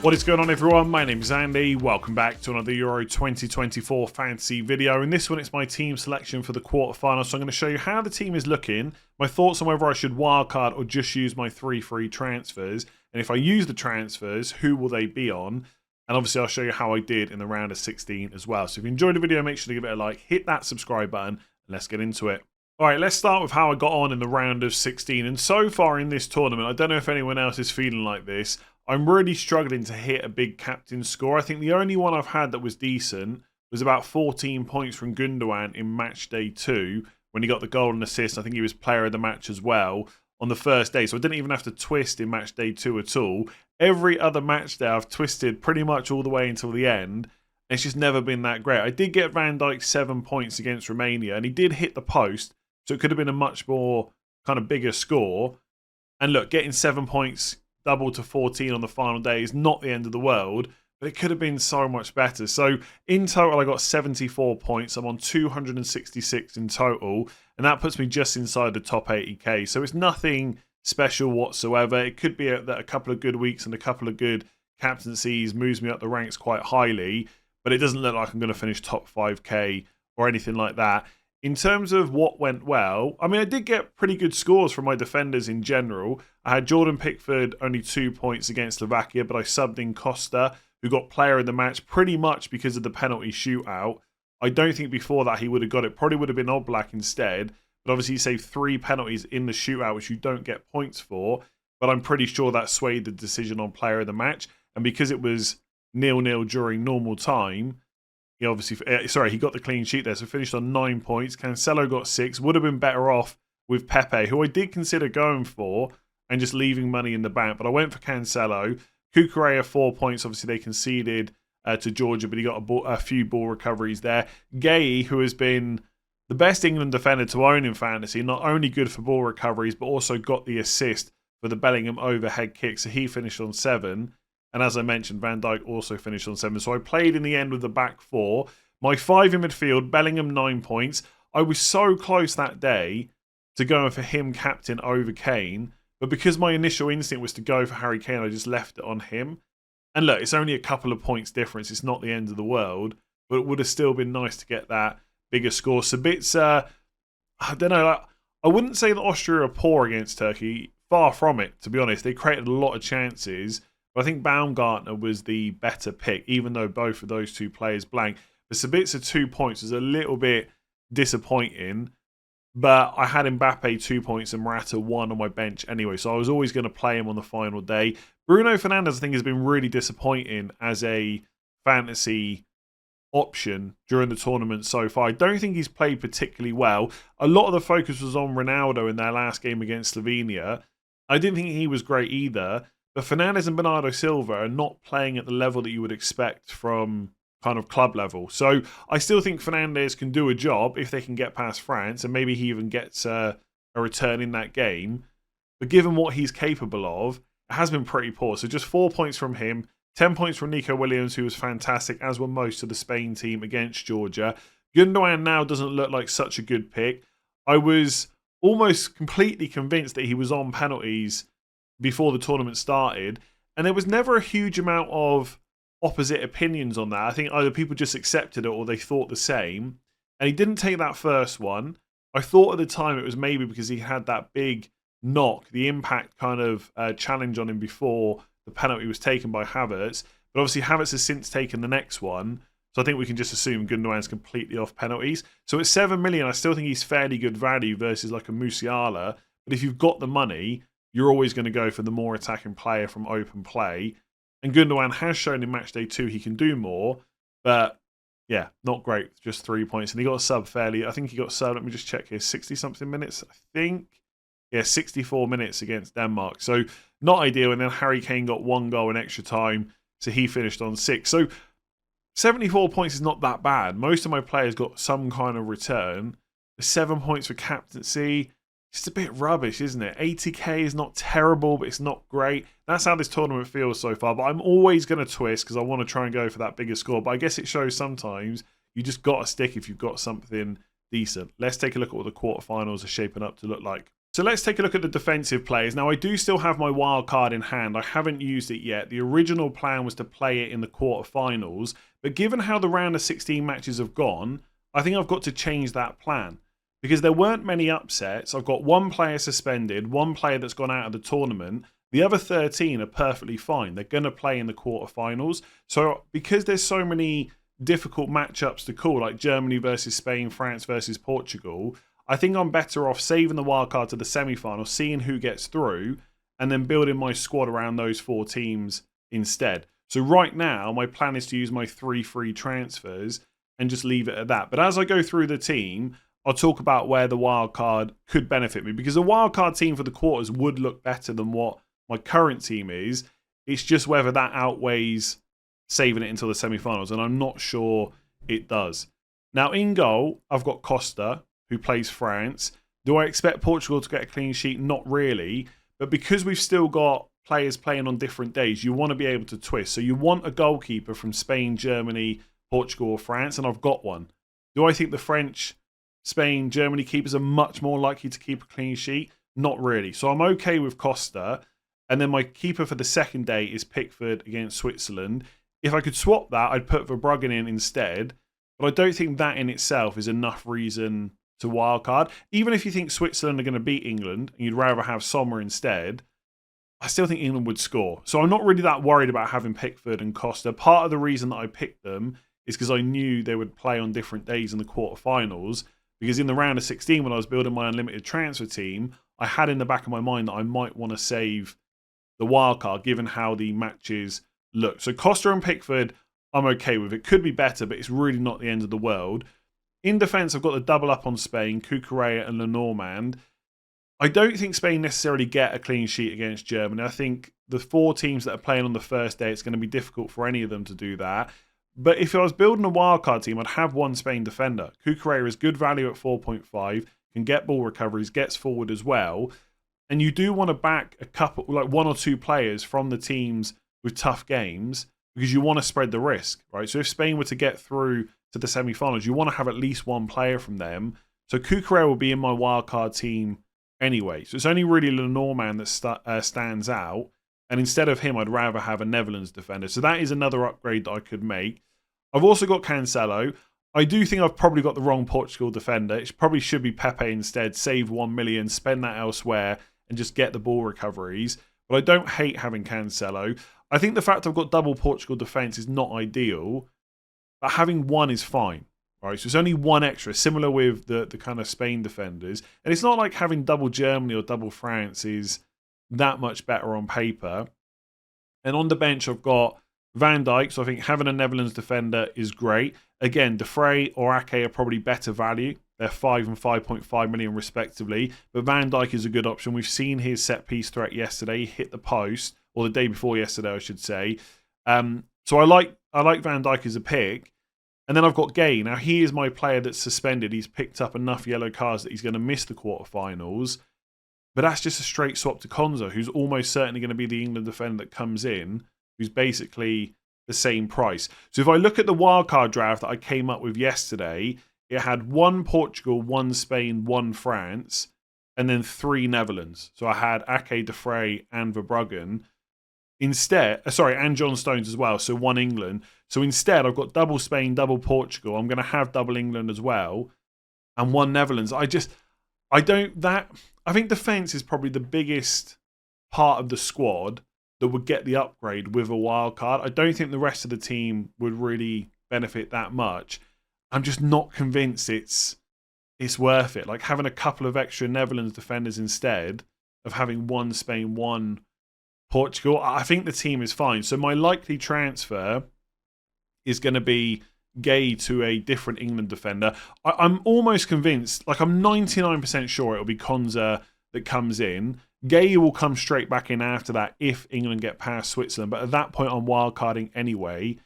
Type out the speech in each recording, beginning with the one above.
What is going on, everyone? My name is Andy. Welcome back to another Euro 2024 fantasy video. In this one, it's my team selection for the quarterfinals. So I'm going to show you how the team is looking, my thoughts on whether I should wildcard or just use my 3 free transfers. And if I use the transfers, who will they be on? And obviously, I'll show you how I did in the round of 16 as well. So if you enjoyed the video, make sure to give it a like, hit that subscribe button, and let's get into it. All right, let's start with how I got on in the round of 16. And so far in this tournament, I don't know if anyone else is feeling like this, I'm really struggling to hit a big captain score. I think the only one I've had that was decent was about 14 points from Gundogan in match day 2 when he got the goal and assist. I think he was player of the match as well on the first day. So I didn't even have to twist in match day 2 at all. Every other match day I've twisted pretty much all the way until the end. It's just never been that great. I did get Van Dijk 7 points against Romania and he did hit the post. So it could have been a much more kind of bigger score. And look, getting 7 points double to 14 on the final day is not the end of the world, but it could have been so much better. So in total, I got 74 points. I'm on 266 in total, and that puts me just inside the top 80k. So it's nothing special whatsoever. It could be that a couple of good weeks and a couple of good captaincies moves me up the ranks quite highly, but it doesn't look like I'm going to finish top 5k or anything like that. In terms of what went well, I mean, I did get pretty good scores from my defenders in general. I had Jordan Pickford only 2 points against Slovakia, but I subbed in Costa, who got player of the match pretty much because of the penalty shootout. I don't think before that he would have got it. Probably would have been Oblak instead. But obviously he saved 3 penalties in the shootout, which you don't get points for. But I'm pretty sure that swayed the decision on player of the match. And because it was 0-0 during normal time, he obviously, he got the clean sheet there, so finished on 9 points. Cancelo got 6. Would have been better off with Pepe, who I did consider going for and just leaving money in the bank. But I went for Cancelo. Cucurella 4 points. Obviously, they conceded to Georgia, but he got a few ball recoveries there. Gay, who has been the best England defender to own in fantasy, not only good for ball recoveries, but also got the assist for the Bellingham overhead kick. So he finished on 7. And as I mentioned, Van Dijk also finished on 7. So I played in the end with the back 4. My 5 in midfield, Bellingham 9 points. I was so close that day to going for him captain over Kane. But because my initial instinct was to go for Harry Kane, I just left it on him. And look, it's only a couple of points difference. It's not the end of the world. But it would have still been nice to get that bigger score. Sabitzer, I don't know. I wouldn't say that Austria are poor against Turkey. Far from it, to be honest. They created a lot of chances. But I think Baumgartner was the better pick, even though both of those two players blank. But Sabitzer 2 points was a little bit disappointing. But I had Mbappe 2 points and Morata 1 on my bench anyway. So I was always going to play him on the final day. Bruno Fernandes, I think, has been really disappointing as a fantasy option during the tournament so far. I don't think he's played particularly well. A lot of the focus was on Ronaldo in their last game against Slovenia. I didn't think he was great either. But Fernandes and Bernardo Silva are not playing at the level that you would expect from kind of club level. So I still think Fernandes can do a job if they can get past France, and maybe he even gets a return in that game. But given what he's capable of, it has been pretty poor. So just 4 points from him, 10 points from Nico Williams, who was fantastic, as were most of the Spain team against Georgia. Gundogan now doesn't look like such a good pick. I was almost completely convinced that he was on penalties before the tournament started, and there was never a huge amount of opposite opinions on that. I think either people just accepted it or they thought the same, and he didn't take that first one. I thought at the time it was maybe because he had that big knock, the impact kind of challenge on him before the penalty was taken by Havertz, but obviously Havertz has since taken the next one, so I think we can just assume Gundogan's completely off penalties. So at 7 million, I still think he's fairly good value versus like a Musiala, but if you've got the money, you're always going to go for the more attacking player from open play. And Gundogan has shown in match day 2 he can do more. But yeah, not great. Just 3 points. And he got a sub fairly. I think he got sub. Let me just check here. 60-something minutes, I think. Yeah, 64 minutes against Denmark. So not ideal. And then Harry Kane got 1 goal in extra time. So he finished on 6. So 74 points is not that bad. Most of my players got some kind of return. 7 points for captaincy. It's a bit rubbish, isn't it? 80k is not terrible, but it's not great. That's how this tournament feels so far. But I'm always going to twist because I want to try and go for that bigger score. But I guess it shows sometimes you just got to stick if you've got something decent. Let's take a look at what the quarterfinals are shaping up to look like. So let's take a look at the defensive players. Now, I do still have my wild card in hand. I haven't used it yet. The original plan was to play it in the quarterfinals, but given how the round of 16 matches have gone, I think I've got to change that plan because there weren't many upsets. I've got one player suspended, one player that's gone out of the tournament. The other 13 are perfectly fine. They're going to play in the quarterfinals. So because there's so many difficult matchups to call, like Germany versus Spain, France versus Portugal, I think I'm better off saving the wildcard to the semi-final, seeing who gets through, and then building my squad around those 4 teams instead. So right now, my plan is to use my 3 free transfers and just leave it at that. But as I go through the team, I'll talk about where the wildcard could benefit me, because the wildcard team for the quarters would look better than what my current team is. It's just whether that outweighs saving it until the semi-finals, and I'm not sure it does. Now, in goal, I've got Costa, who plays France. Do I expect Portugal to get a clean sheet? Not really. But because we've still got players playing on different days, you want to be able to twist. So you want a goalkeeper from Spain, Germany, Portugal, or France, and I've got one. Do I think the French, Spain, Germany keepers are much more likely to keep a clean sheet? Not really. So I'm okay with Costa. And then my keeper for the second day is Pickford against Switzerland. If I could swap that, I'd put Verbruggen in instead. But I don't think that in itself is enough reason to wildcard. Even if you think Switzerland are going to beat England and you'd rather have Sommer instead, I still think England would score. So I'm not really that worried about having Pickford and Costa. Part of the reason that I picked them is because I knew they would play on different days in the quarterfinals. Because in the round of 16, when I was building my unlimited transfer team, I had in the back of my mind that I might want to save the wildcard given how the matches look. So Costa and Pickford, I'm okay with. It could be better, but it's really not the end of the world. In defence, I've got the double up on Spain, Cucurella and Lenormand. I don't think Spain necessarily get a clean sheet against Germany. I think the 4 teams that are playing on the first day, it's going to be difficult for any of them to do that. But if I was building a wildcard team, I'd have one Spain defender. Cucurella is good value at 4.5, can get ball recoveries, gets forward as well. And you do want to back a couple, like 1 or 2 players from the teams with tough games because you want to spread the risk, right? So if Spain were to get through to the semi-finals, you want to have at least one player from them. So Cucurella will be in my wildcard team anyway. So it's only really Lenormand that stands out. And instead of him, I'd rather have a Netherlands defender. So that is another upgrade that I could make. I've also got Cancelo. I do think I've probably got the wrong Portugal defender. It probably should be Pepe instead. Save 1 million, spend that elsewhere, and just get the ball recoveries. But I don't hate having Cancelo. I think the fact I've got double Portugal defence is not ideal. But having one is fine, right? So it's only one extra, similar with the kind of Spain defenders. And it's not like having double Germany or double France is that much better on paper. And on the bench, I've got Van Dijk. So I think having a Netherlands defender is great. Again, De Vrij or Ake are probably better value. They're 5 and 5.5 million respectively. But Van Dijk is a good option. We've seen his set piece threat yesterday. He hit the post, or the day before yesterday, I should say. So I like Van Dijk as a pick. And then I've got Gay. Now, he is my player that's suspended. He's picked up enough yellow cards that he's going to miss the quarterfinals. But that's just a straight swap to Konza, who's almost certainly going to be the England defender that comes in, who's basically the same price. So if I look at the wildcard draft that I came up with yesterday, it had 1 Portugal, 1 Spain, 1 France, and then 3 Netherlands. So I had Ake, De Vrij, and Verbruggen. Instead, and John Stones as well, so 1 England. So instead, I've got double Spain, double Portugal. I'm going to have double England as well, and 1 Netherlands. I think defence is probably the biggest part of the squad that would get the upgrade with a wild card. I don't think the rest of the team would really benefit that much. I'm just not convinced it's worth it. Like having a couple of extra Netherlands defenders instead of having 1 Spain, 1 Portugal. I think the team is fine. So my likely transfer is going to be Gay to a different England defender. I'm almost convinced, like I'm 99% sure it'll be Konza that comes in. Gay will come straight back in after that if England get past Switzerland. But at that point, I'm wildcarding anyway.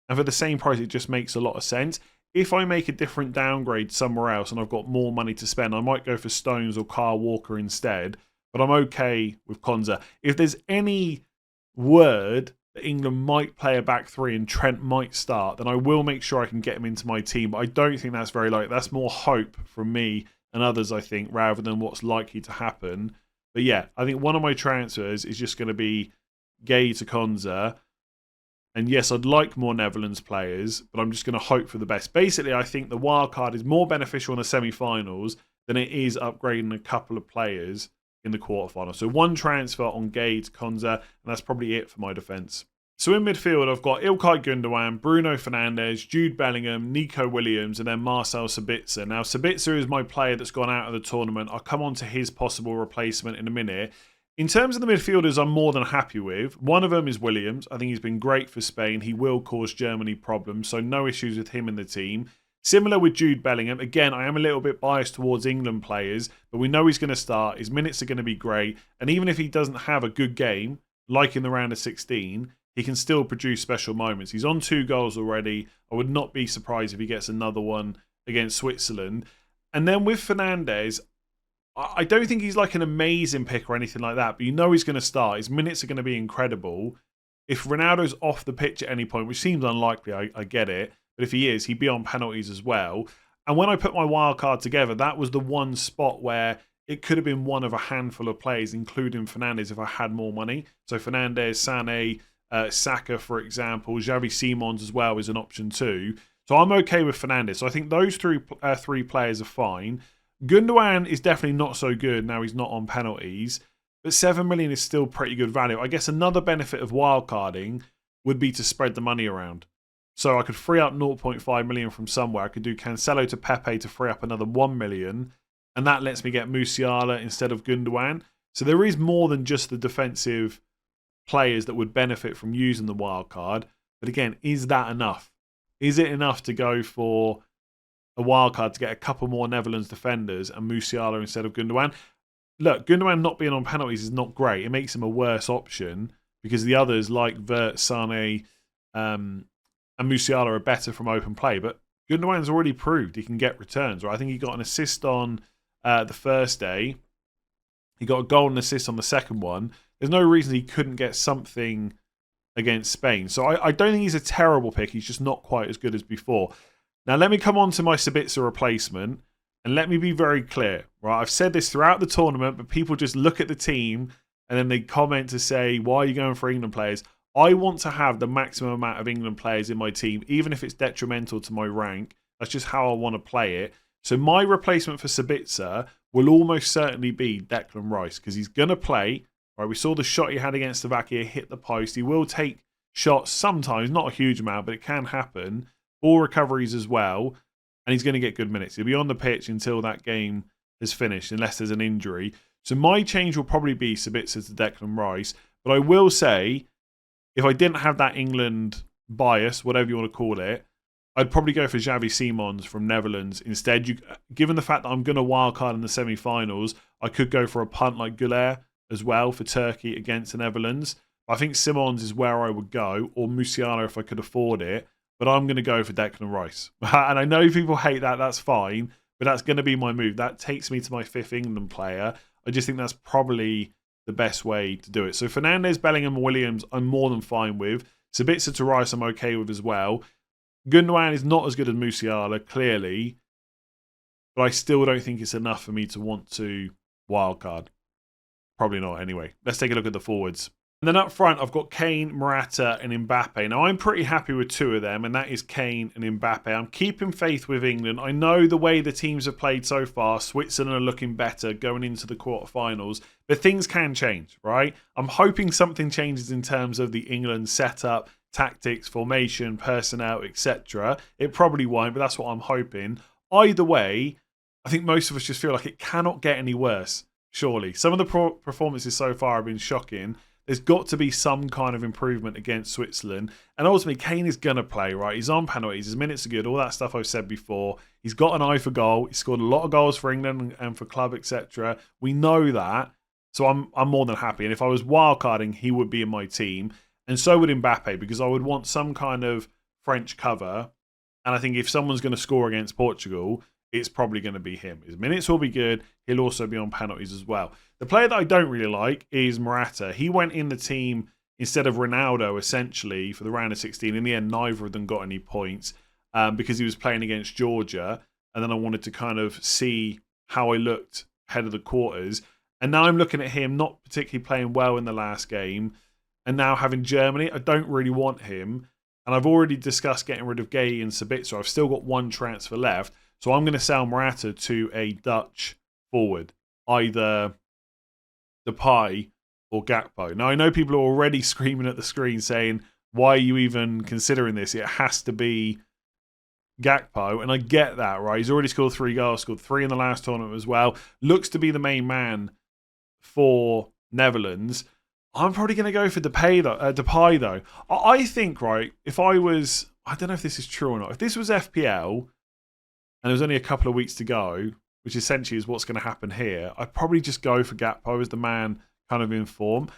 And for the same price, it just makes a lot of sense. If I make a different downgrade somewhere else and I've got more money to spend, I might go for Stones or Kyle Walker instead. But I'm okay with Konza. If there's any word that England might play a back 3 and Trent might start, then I will make sure I can get him into my team. But I don't think that's very likely. That's more hope from me and others, I think, rather than what's likely to happen. But yeah, I think one of my transfers is just going to be Gay to Konza. And yes, I'd like more Netherlands players, but I'm just going to hope for the best. Basically, I think the wild card is more beneficial in the semi-finals than it is upgrading a couple of players in the quarterfinals. So one transfer on Gay to Konza, and that's probably it for my defence. So in midfield, I've got Ilkay Gundogan, Bruno Fernandes, Jude Bellingham, Nico Williams, and then Marcel Sabitzer. Now, Sabitzer is my player that's gone out of the tournament. I'll come on to his possible replacement in a minute. In terms of the midfielders, I'm more than happy with. One of them is Williams. I think he's been great for Spain. He will cause Germany problems, so no issues with him in the team. Similar with Jude Bellingham. Again, I am a little bit biased towards England players, but we know he's going to start. His minutes are going to be great. And even if he doesn't have a good game, like in the round of 16, he can still produce special moments. He's on 2 goals already. I would not be surprised if he gets another one against Switzerland. And then with Fernandes, I don't think he's like an amazing pick or anything like that, but you know he's going to start. His minutes are going to be incredible. If Ronaldo's off the pitch at any point, which seems unlikely, I get it, but if he is, he'd be on penalties as well. And when I put my wild card together, that was the one spot where it could have been one of a handful of players, including Fernandes, if I had more money. So Fernandes, Sané, Saka, for example, Xavi Simons as well is an option too. So I'm okay with Fernandes. So I think those three players are fine. Gundogan is definitely not so good now he's not on penalties, but 7 million is still pretty good value. I guess another benefit of wildcarding would be to spread the money around. So I could free up 0.5 million from somewhere. I could do Cancelo to Pepe to free up another 1 million, and that lets me get Musiala instead of Gundogan. So there is more than just the defensive players that would benefit from using the wild card. But again, is that enough? Is it enough to go for a wild card to get a couple more Netherlands defenders and Musiala instead of Gundogan? Look, Gundogan not being on penalties is not great. It makes him a worse option because the others like Vert, Sané, and Musiala are better from open play. But Gundogan's already proved he can get returns. Right? I think he got an assist on the first day. He got a goal and assist on the second one. There's no reason he couldn't get something against Spain. So I don't think he's a terrible pick. He's just not quite as good as before. Now, let me come on to my Sabitzer replacement, and let me be very clear. Right, I've said this throughout the tournament, but people just look at the team and then they comment to say, why are you going for England players? I want to have the maximum amount of England players in my team, even if it's detrimental to my rank. That's just how I want to play it. So my replacement for Sabitzer will almost certainly be Declan Rice, because he's going to play. Right, we saw the shot he had against Slovakia hit the post. He will take shots sometimes, not a huge amount, but it can happen. Ball recoveries as well, and he's going to get good minutes. He'll be on the pitch until that game is finished, unless there's an injury. So my change will probably be Sabitzer to Declan Rice. But I will say, if I didn't have that England bias, whatever you want to call it, I'd probably go for Xavi Simons from Netherlands instead. Given the fact that I'm going to wildcard in the semi-finals, I could go for a punt like Güler as well for Turkey against the Netherlands. I think Simons is where I would go, or Musiala if I could afford it. But I'm going to go for Declan Rice. And I know people hate that, that's fine, but that's going to be my move. That takes me to my 5th England player. I just think that's probably the best way to do it. So Fernandes, Bellingham, Williams, I'm more than fine with. Sabitzer to Rice, I'm okay with as well. Gundogan is not as good as Musiala, clearly, but I still don't think it's enough for me to want to wildcard. Probably not anyway. Let's take a look at the forwards. And then up front, I've got Kane, Morata, and Mbappe. Now, I'm pretty happy with 2 of them, and that is Kane and Mbappe. I'm keeping faith with England. I know the way the teams have played so far, Switzerland are looking better going into the quarterfinals, but things can change, right? I'm hoping something changes in terms of the England setup, tactics, formation, personnel, etc. It probably won't, but that's what I'm hoping. Either way, I think most of us just feel like it cannot get any worse, surely. Some of the performances so far have been shocking. There's got to be some kind of improvement against Switzerland. And ultimately, Kane is going to play, right? He's on penalties. His minutes are good. All that stuff I've said before. He's got an eye for goal. He scored a lot of goals for England and for club, etc. We know that. So I'm more than happy. And if I was wildcarding, he would be in my team. And so would Mbappe, because I would want some kind of French cover. And I think if someone's going to score against Portugal, it's probably going to be him. His minutes will be good. He'll also be on penalties as well. The player that I don't really like is Morata. He went in the team instead of Ronaldo, essentially, for the round of 16. In the end, neither of them got any points because he was playing against Georgia. And then I wanted to kind of see how I looked ahead of the quarters. And now I'm looking at him not particularly playing well in the last game. And now having Germany, I don't really want him. And I've already discussed getting rid of Gay and Sabitzer. I've still got one transfer left. So I'm going to sell Morata to a Dutch forward, either Depay or Gakpo. Now, I know people are already screaming at the screen saying, why are you even considering this? It has to be Gakpo. And I get that, right? He's already scored 3 goals, scored 3 in the last tournament as well. Looks to be the main man for Netherlands. I'm probably going to go for Depay though. I think, right, if I was, I don't know if this is true or not. If this was FPL and there was only a couple of weeks to go, which essentially is what's going to happen here, I'd probably just go for Gakpo as the man kind of in form.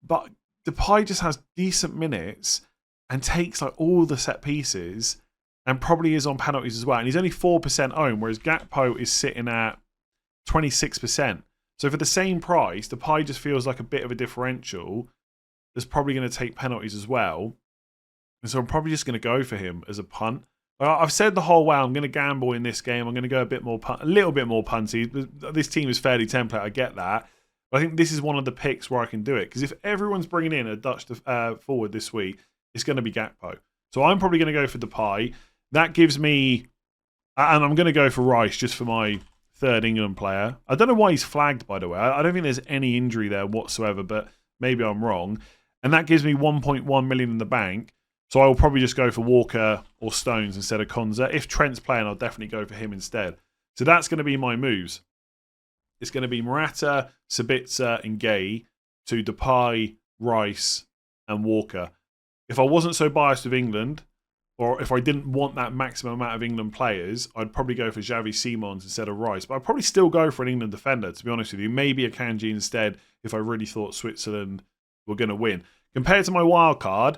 But Depay just has decent minutes and takes like all the set pieces and probably is on penalties as well. And he's only 4% owned, whereas Gakpo is sitting at 26%. So for the same price, Depay just feels like a bit of a differential. There's probably going to take penalties as well. And so I'm probably just going to go for him as a punt. I've said the whole way I'm going to gamble in this game. I'm going to go a little bit more punty. This team is fairly template. I get that. But I think this is one of the picks where I can do it. Because if everyone's bringing in a Dutch forward this week, it's going to be Gakpo. So I'm probably going to go for Depay. That gives me... And I'm going to go for Rice just for my third England player. I don't know why he's flagged, by the way. I don't think there's any injury there whatsoever, but maybe I'm wrong. And that gives me 1.1 million in the bank. So I will probably just go for Walker or Stones instead of Konza. If Trent's playing, I'll definitely go for him instead. So that's going to be my moves. It's going to be Morata, Sabitzer and Gay to Depay, Rice and Walker. If I wasn't so biased with England, or if I didn't want that maximum amount of England players, I'd probably go for Xavi Simons instead of Rice. But I'd probably still go for an England defender, to be honest with you. Maybe a Kanji instead if I really thought Switzerland were going to win. Compared to my wild card,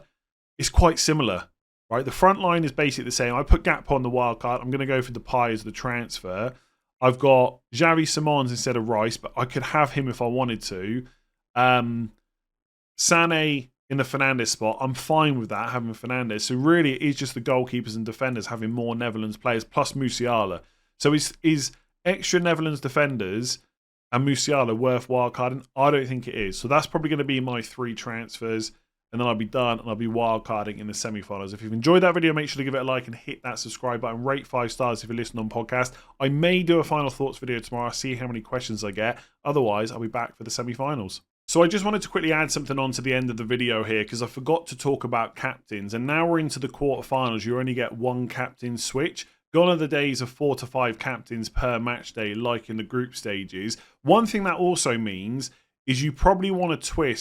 it's quite similar, right? The front line is basically the same. I put Gakpo on the wild card. I'm going to go for Depay as the transfer. I've got Xavi Simons instead of Rice, but I could have him if I wanted to. Sané in the Fernandes spot, I'm fine with that, having Fernandes. So really, it is just the goalkeepers and defenders having more Netherlands players, plus Musiala. So is extra Netherlands defenders and Musiala worth wildcarding? I don't think it is. So that's probably going to be my 3 transfers. And then I'll be done and I'll be wildcarding in the semi-finals. If you've enjoyed that video, make sure to give it a like and hit that subscribe button. Rate 5 stars if you're listening on podcast. I may do a final thoughts video tomorrow. See how many questions I get. Otherwise, I'll be back for the semi-finals. So I just wanted to quickly add something on to the end of the video here because I forgot to talk about captains. And now we're into the quarterfinals. You only get 1 captain switch. Gone are the days of 4 to 5 captains per match day like in the group stages. One thing that also means is you probably want to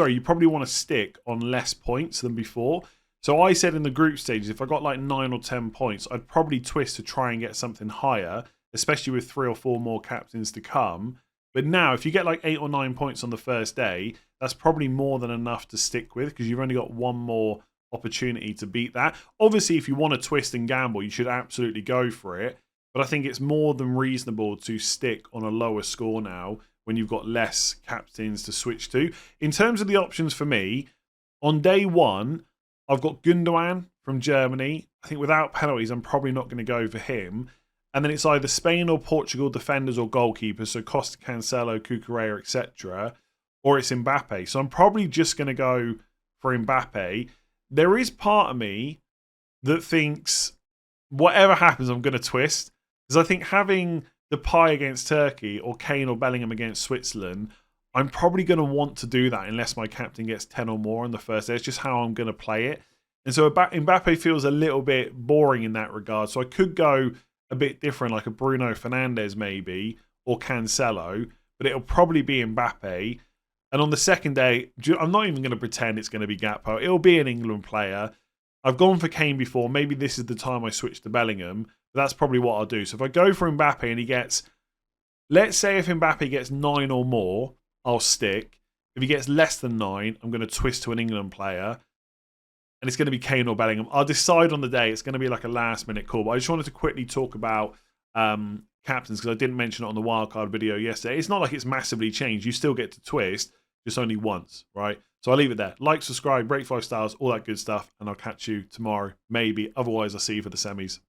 you probably want to stick on less points than before. So I said in the group stages, if I got like 9 or 10 points, I'd probably twist to try and get something higher, especially with 3 or 4 more captains to come. But now, if you get like 8 or 9 points on the first day, that's probably more than enough to stick with because you've only got 1 more opportunity to beat that. Obviously, if you want to twist and gamble, you should absolutely go for it. But I think it's more than reasonable to stick on a lower score now when you've got less captains to switch to. In terms of the options for me, on day 1, I've got Gundogan from Germany. I think without penalties, I'm probably not going to go for him. And then it's either Spain or Portugal defenders or goalkeepers, so Costa, Cancelo, Cucurella, etc. Or it's Mbappe. So I'm probably just going to go for Mbappe. There is part of me that thinks whatever happens, I'm going to twist. Because I think having Depay against Turkey or Kane or Bellingham against Switzerland, I'm probably going to want to do that unless my captain gets 10 or more on the first day. It's just how I'm going to play it. And so Mbappe feels a little bit boring in that regard. So I could go a bit different, like a Bruno Fernandes maybe, or Cancelo, but it'll probably be Mbappe. And on the second day, I'm not even going to pretend it's going to be Gakpo. It'll be an England player. I've gone for Kane before. Maybe this is the time I switch to Bellingham. But that's probably what I'll do. So if I go for Mbappe and he gets, let's say if Mbappe gets 9 or more, I'll stick. If he gets less than 9, I'm going to twist to an England player. And it's going to be Kane or Bellingham. I'll decide on the day. It's going to be like a last-minute call. But I just wanted to quickly talk about captains because I didn't mention it on the wildcard video yesterday. It's not like it's massively changed. You still get to twist, just only once, right? So I'll leave it there. Like, subscribe, rate 5 stars, all that good stuff. And I'll catch you tomorrow, maybe. Otherwise, I'll see you for the semis.